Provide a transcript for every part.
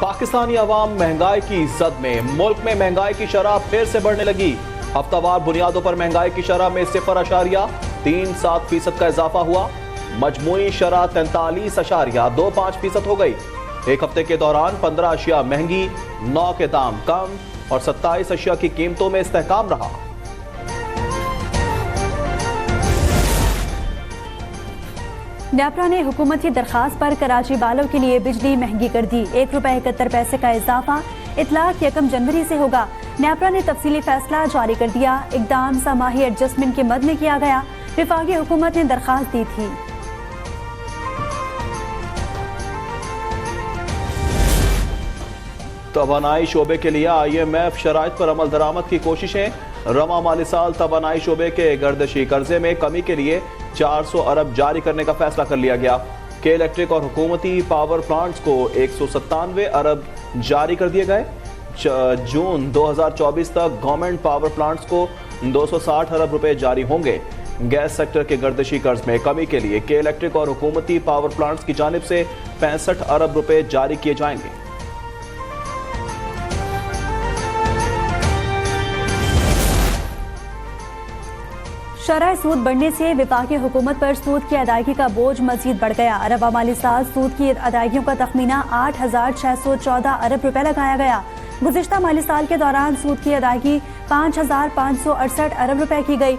पाकिस्तानी अवाम महंगाई की जद में। मुल्क में महंगाई की शरह फिर से बढ़ने लगी। हफ्तावार बुनियादों पर महंगाई की शरह में 0.37% का इजाफा हुआ। मजमूई शरह 43.25% हो गई। एक हफ्ते के दौरान 15 अशिया महंगी, 9 के दाम कम और 27 अशिया की कीमतों में इस्तेहकाम रहा। नेपरा ने हुकूमत की दरखास्त पर कराची वालों के लिए बिजली महंगी कर दी। ₹1.71 का इजाफा इतलाक 1 जनवरी से होगा। नेपरा ने तफसीली फैसला जारी कर दिया। इकदाम समाही एडजस्टमेंट के मद में किया गया। विफाकी हुकूमत ने दरखास्त दी थी। तवानाई शोबे के लिए IMF शराइत पर अमल दरामद की कोशिशें। रवा माली साल तवानाई शोबे के गर्दशी कर्जे में कमी के लिए 400 अरब जारी करने का फैसला कर लिया गया। के इलेक्ट्रिक और हुकूमती पावर प्लांट्स को 197 अरब जारी कर दिए गए। जून 2024 तक गवर्नमेंट पावर प्लांट्स को 260 अरब रुपए जारी होंगे। गैस सेक्टर के गर्दशी कर्ज में कमी के लिए के इलेक्ट्रिक और हुकूमती पावर प्लांट्स की जानिब से 65 अरब रुपए जारी किए जाएंगे। शरह सूद बढ़ने से विफाकी हुकूमत पर सूद की अदायगी का बोझ मजीद बढ़ गया। रवा माली साल सूद की अदायगियों का तखमीना 8,614 अरब रुपए लगाया गया। गुज़िश्ता माली साल के दौरान सूद की अदायगी 5,568 अरब रुपए की गई।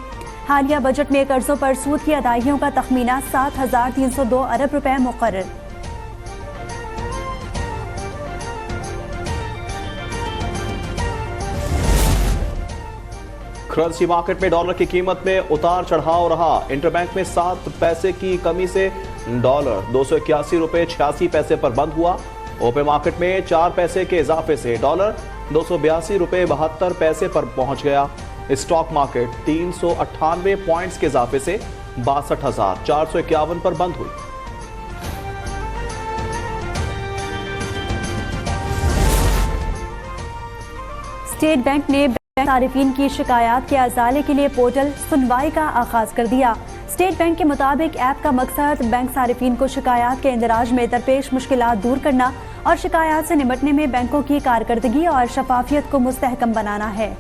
हालिया बजट में कर्जों पर सूद की अदायगियों का तखमीना 7,302 अरब रुपए मुकर्रर। करेंसी मार्केट में डॉलर की कीमत में उतार चढ़ाव रहा। इंटरबैंक में 7 पैसे की कमी से डॉलर 281 रुपए 86 पर बंद हुआ। ओपन मार्केट में 4 पैसे के इजाफे से डॉलर 282 रुपए 72 पर पहुंच गया। स्टॉक मार्केट 398 पॉइंट्स के इजाफे से 62,451 पर बंद हुई। स्टेट बैंक ने सारिफीन की शिकायत के अजाले के लिए पोर्टल सुनवाई का आगाज कर दिया। स्टेट बैंक के मुताबिक ऐप का मकसद बैंक सारिफीन को शिकायत के इंदराज में दरपेश मुश्किलात दूर करना और शिकायत से निपटने में बैंकों की कारकर्दगी और शफाफियत को मुस्तहकम बनाना है।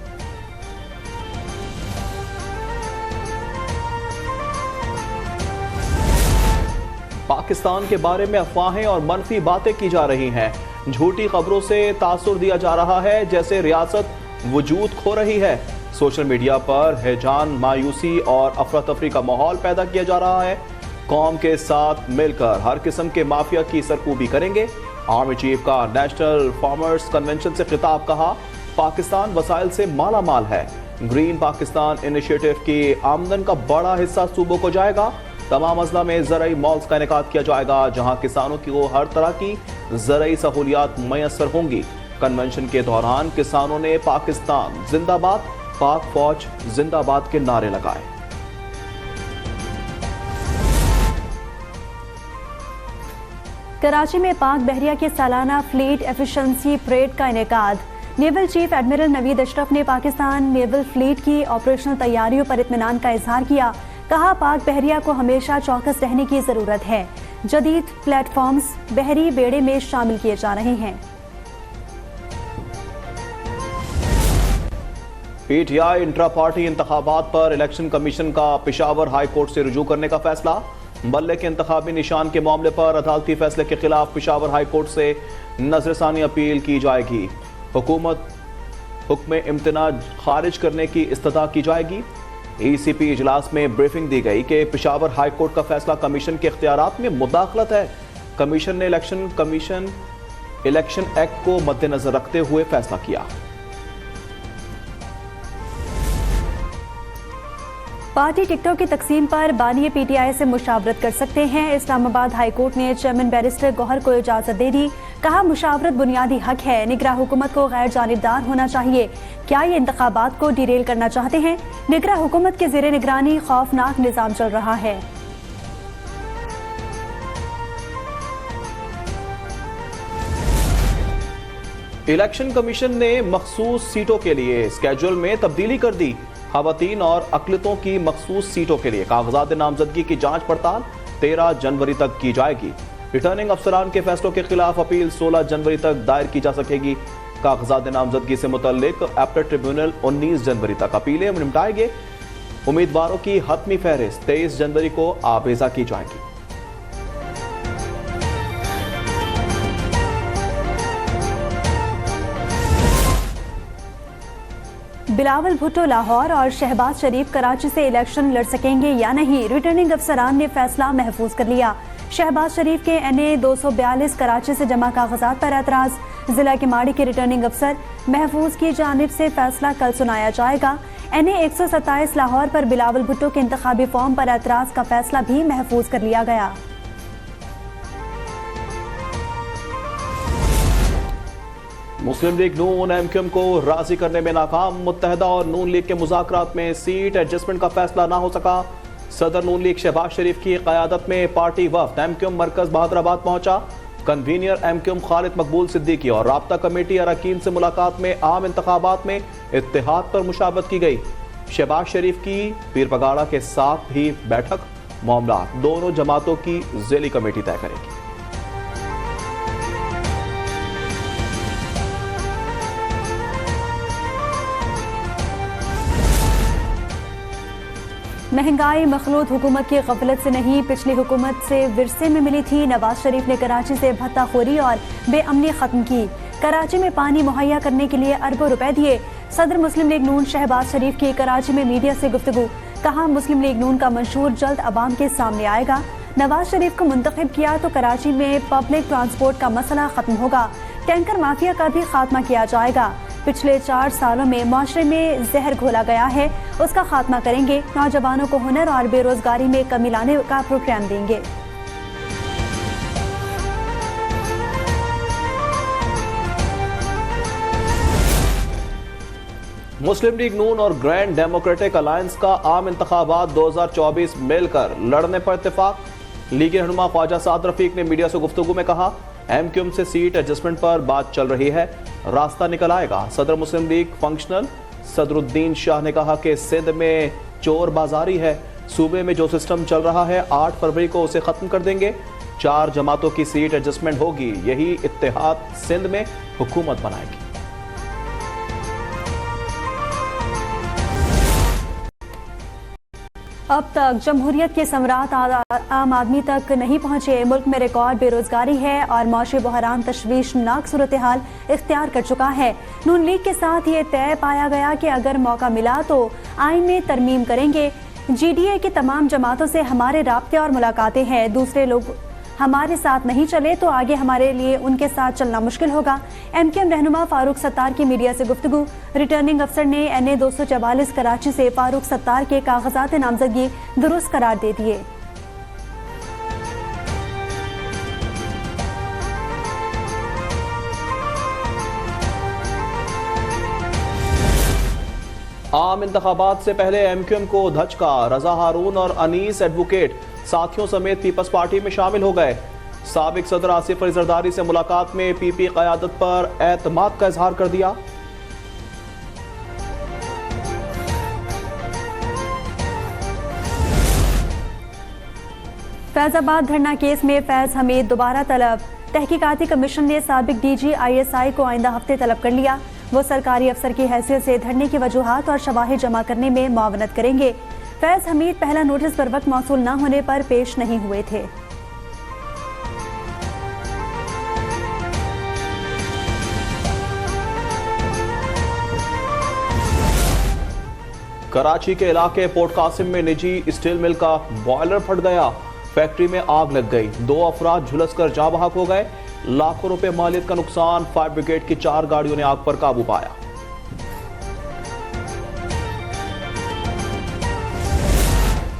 पाकिस्तान के बारे में अफवाहें और मनफी बातें की जा रही हैं। झूठी खबरों से तासुर दिया जा रहा है जैसे रियासत वजूद खो रही है। सोशल मीडिया पर हैजान, मायूसी और अफरा तफरी का माहौल पैदा किया जा रहा है। कौम के साथ मिलकर हर किस्म के माफिया की सरकूबी करेंगे। आर्मी चीफ का नेशनल फार्मर्स कन्वेंशन से खिताब। कहा, पाकिस्तान वसाइल से माला माल है। ग्रीन पाकिस्तान इनिशिएटिव की आमदन का बड़ा हिस्सा सूबों को जाएगा। तमाम अजला में ज़राई मॉल्स का इनेकाद किया जाएगा जहां किसानों को हर तरह की ज़राई सहूलियात मैसर होंगी। कन्वेंशन के दौरान किसानों ने पाकिस्तान जिंदाबाद, पाक फौज जिंदाबाद के नारे लगाए। कराची में पाक बहरिया के सालाना फ्लीट एफिशिएंसी परेड का इनेकाद। Naval chief admiral Naveed Ashraf ने पाकिस्तान नेवल फ्लीट की ऑपरेशनल तैयारियों पर इत्मीनान का इजहार किया। कहा, पाक बहरिया को हमेशा चौकस रहने की जरूरत है। जदीद प्लेटफॉर्म्स बहरी बेड़े में शामिल किए जा रहे हैं। PTI इंट्रा पार्टी इंतखाबात पर इलेक्शन कमीशन का पेशावर हाई कोर्ट से रुजू करने का फैसला। बल्ले के इंतखाबी निशान के मामले पर अदालती फैसले के खिलाफ पेशावर हाई कोर्ट से नजरसानी अपील की जाएगी। हुकूमत हुक्म इम्तना खारिज करने की इस्तदा की जाएगी। ECP इजलास में ब्रीफिंग दी गई कि पेशावर हाई कोर्ट का फैसला कमीशन के इख्तियारात में मुदाखलत है। कमीशन ने इलेक्शन एक्ट को मद्देनजर रखते हुए फैसला किया। पार्टी टिकटों की तकसीम पर बानी PTI से मुशावरत कर सकते हैं। इस्लामाबाद हाई कोर्ट ने चेयरमैन बैरिस्टर गौहर को इजाजत दे दी। कहा, मुशावरत बुनियादी हक है। निगरान हुकूमत को गैर जानिबदार होना चाहिए। क्या ये इंतखाबात को डिरेल करना चाहते हैं? निगरान हुकूमत के ज़ेरे निगरानी खौफनाक निज़ाम चल रहा है। इलेक्शन कमीशन ने मखसूस सीटों के लिए स्केड्यूल में तब्दीली कर दी। खवातीन और अकलियतों की मखसूस सीटों के लिए कागजात नामजदगी की जांच पड़ताल 13 जनवरी तक की जाएगी। रिटर्निंग अफसरान के फैसलों के खिलाफ अपील 16 जनवरी तक दायर की जा सकेगी। कागजात नामजदगी से मुतल्लिक एपलेट ट्रिब्यूनल 19 जनवरी तक अपीलें निपटाएंगे। उम्मीदवारों की हतमी फहरिस्त 23 जनवरी को आवेजा की जाएगी। बिलावल भुट्टो लाहौर और शहबाज शरीफ कराची से इलेक्शन लड़ सकेंगे या नहीं, रिटर्निंग अफसरान ने फैसला महफूज कर लिया। शहबाज शरीफ के NA 242 कराची से जमा कागजात पर एतराज। जिला के माड़ी के रिटर्निंग अफसर महफूज की जानिब से फैसला कल सुनाया जाएगा। NA 127 लाहौर पर बिलावल भुट्टो के इंतखाबी फॉर्म पर एतराज का फैसला भी महफूज कर लिया गया। मुस्लिम लीग नून MQM को राजी करने में नाकाम। मुत्तहदा और नून लीग के मुज़ाकरात में सीट एडजस्टमेंट का फैसला ना हो सका। सदर नून लीग शहबाज शरीफ की क़यादत में पार्टी वफ्द MQM मरकज बहादुराबाद पहुंचा। कन्वीनियर MQM खालिद मकबूल सिद्दीकी और राब्ता कमेटी अरकान से मुलाकात में आम इंतखाबात में इत्तेहाद पर मुशावरत की गई। शहबाज शरीफ की पीर पगाड़ा के साथ भी बैठक। मामला दोनों जमातों की ज़ेली कमेटी तय करेगी। महंगाई मखलूत हुकूमत की गफलत से नहीं, पिछली हुकूमत से विरसे में मिली थी। नवाज शरीफ ने कराची से भत्ताखोरी और बेअमनी खत्म की। कराची में पानी मुहैया करने के लिए अरबों रुपए दिए। सदर मुस्लिम लीग नून शहबाज शरीफ की कराची में मीडिया से गुफ्तगू। कहा, मुस्लिम लीग नून का मंशूर जल्द अवाम के सामने आएगा। नवाज शरीफ को मुंतखब किया तो कराची में पब्लिक ट्रांसपोर्ट का मसला खत्म होगा। टैंकर माफिया का भी खात्मा किया जाएगा। पिछले 4 सालों में माशरे में जहर घोला गया है, उसका खात्मा करेंगे। नौजवानों को हुनर और बेरोजगारी में कमी लाने का प्रोग्राम देंगे। मुस्लिम लीग नून और ग्रैंड डेमोक्रेटिक अलायंस का आम इंतखाबात 2024 मिलकर लड़ने पर इत्तेफाक। लीग रहनुमा ख्वाजा साद रफीक ने मीडिया से गुफ्तगू में कहा, MQM से सीट एडजस्टमेंट पर बात चल रही है, रास्ता निकल आएगा। सदर मुस्लिम लीग फंक्शनल सदरुद्दीन शाह ने कहा कि सिंध में चोर बाजारी है। सूबे में जो सिस्टम चल रहा है 8 फरवरी को उसे खत्म कर देंगे। 4 जमातों की सीट एडजस्टमेंट होगी, यही इत्तेहाद सिंध में हुकूमत बनाएगी। अब तक जमहूरियत के सम्राट आम आदमी तक नहीं पहुंचे। मुल्क में रिकॉर्ड बेरोजगारी है और मौशी बहरान तशवीशनाक सूरत हाल इख्तियार कर चुका है। नून लीग के साथ ये तय पाया गया कि अगर मौका मिला तो आइन में तरमीम करेंगे। GDA की तमाम जमातों से हमारे राब्ते और मुलाकातें हैं। दूसरे लोग हमारे साथ नहीं चले तो आगे हमारे लिए उनके साथ चलना मुश्किल होगा। MQM रहनुमा फारूक सत्तार की मीडिया से गुफ्तगू। रिटर्निंग अफसर ने NA 244 कराची से फारूक सत्तार के कागजात नामजदगी दुरुस्त करार दे दिए। आम इंतखाबात से पहले MQM को धचका। रजा हारून और अनीस एडवोकेट साथियों समेत पीपल्स पार्टी में शामिल हो गए। साबिक सदर आसिफ अली जरदारी से मुलाकात में PP क़यादत पर एतमाद का इजहार कर दिया। फैजाबाद धरना केस में फैज हमीद दोबारा तलब। तहकीकाती कमीशन ने साबिक DG ISI को आइंदा हफ्ते तलब कर लिया। वो सरकारी अफसर की हैसियत से धरने की वजूहात और शवाहिद जमा करने में मुआवनत करेंगे। फैज हमीद पहला नोटिस पर वक्त मौसूल न होने पर पेश नहीं हुए थे। कराची के इलाके पोर्ट कासिम में निजी स्टील मिल का बॉयलर फट गया। फैक्ट्री में आग लग गई। 2 अफराद झुलसकर जाँ बहक हो गए। लाखों रुपए मालियत का नुकसान। फायर ब्रिगेड की 4 गाड़ियों ने आग पर काबू पाया।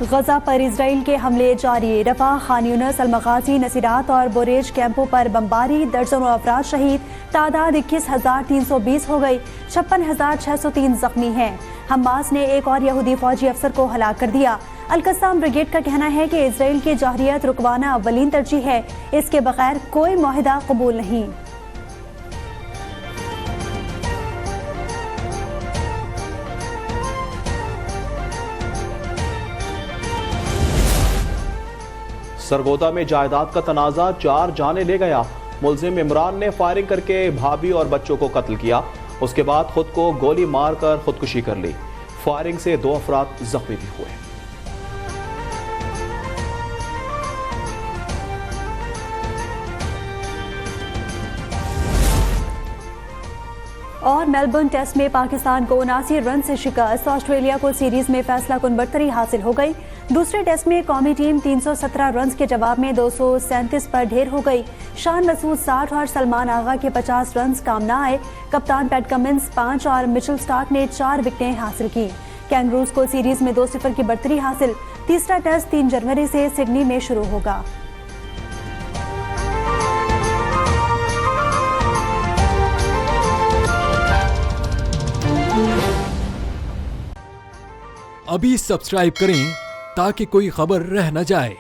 गजा पर इजराइल के हमले जारी। रफा, खान यूनिस, अल-मगाजी, नसीरात और बोरेज कैंपों पर बमबारी। दर्जनों अफराद शहीद। तादाद 21,320 हो गई। 56,603 जख्मी हैं। हमास ने एक और यहूदी फौजी अफसर को हलाक कर दिया। अल-कस्साम ब्रिगेड का कहना है कि इजराइल की जाहरियत रुकवाना अव्वलीन तरजीह है। इसके बगैर कोई मुआहिदा कबूल नहीं। सरगोदा में जायदाद का तनाजा 4 जाने ले गया। मुलजिम इमरान ने फायरिंग करके भाभी और बच्चों को कत्ल किया। उसके बाद खुद को गोली मारकर खुदकुशी कर ली। फायरिंग से 2 अफराद जख्मी भी हुए। और मेलबर्न टेस्ट में पाकिस्तान को 79 रन से शिकस्त। ऑस्ट्रेलिया को सीरीज में फैसला कुन बढ़तरी हासिल हो गई। दूसरे टेस्ट में कौमी टीम 317 रन के जवाब में 237 पर ढेर हो गई। शान मसूद 60 और सलमान आगा के 50 रन काम न आए। कप्तान पैट कमिंस 5 और मिचेल स्टार्क ने 4 विकेटें हासिल की। कैंगरूज को सीरीज में 2-0 की बढ़तरी हासिल। तीसरा टेस्ट 3 जनवरी से सिडनी में शुरू होगा। अभी सब्सक्राइब करें ताकि कोई खबर रह न जाए।